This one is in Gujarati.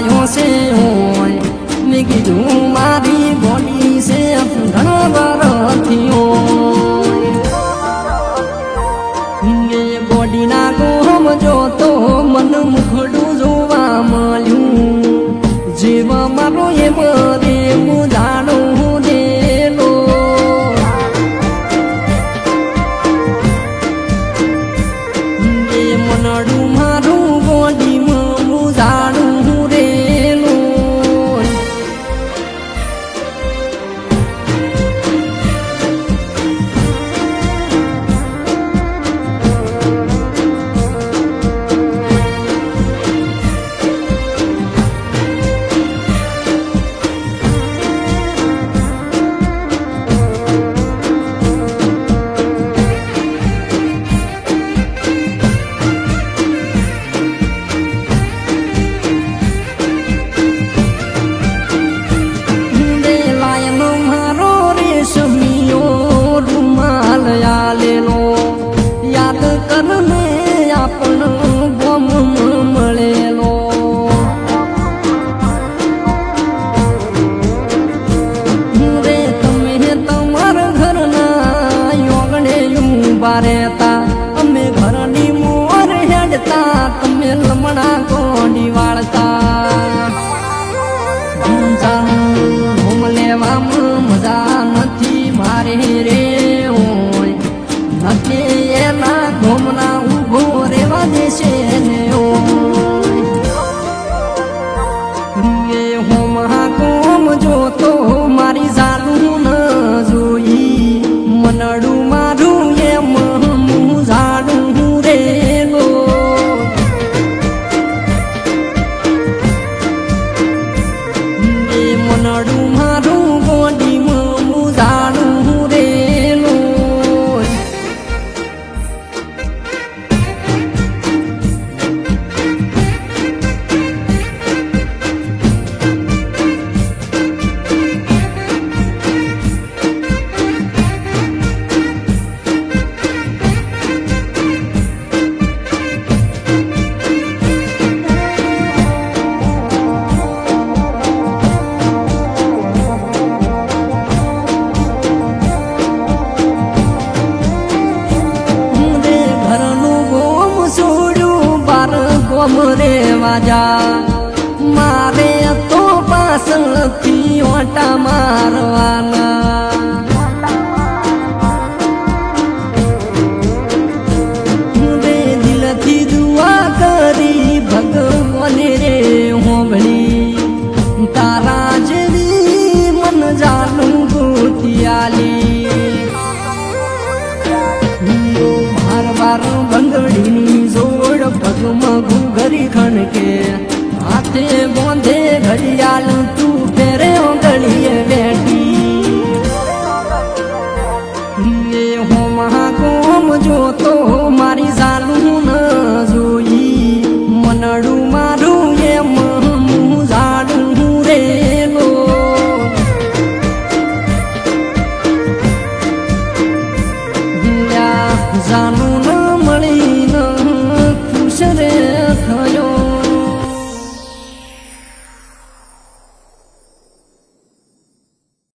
લાયો છે હોય મેં કીધું મારી બોડી છે ઘણા વર્ષથી હોય બોડીના ગોમ જોતો મન મુખડું જોવા મળ્યું જીવ મારો એ મરે મુજાડું દેલો એ મનડું મારું બોડીમાં મુજાડું રેલો રહેતા અમે ઘરની મોર હેડતા તમે લમણા કોડી વાળતા હોમ લેવામાં મજા નથી મારે રે હોય નથી એના ગોમના ઉભો રેવા દેશે ને એ હોમ ગોમ જોતો મારી જાનું ન જોઈ મનડું મારું મનડું મારું બોડીમાં મુજાડું રેલો રે વાજા મારે તો પાછળથી ઓટા મારવાના રે દિલથી દુઆ કરી ભગવાને રે હોંભળી તારા જેવી મન જાનું ગોતિયાલી બાર બાર બંગડીની જોડ પગમાં ઘૂઘરી ખણકે હાથે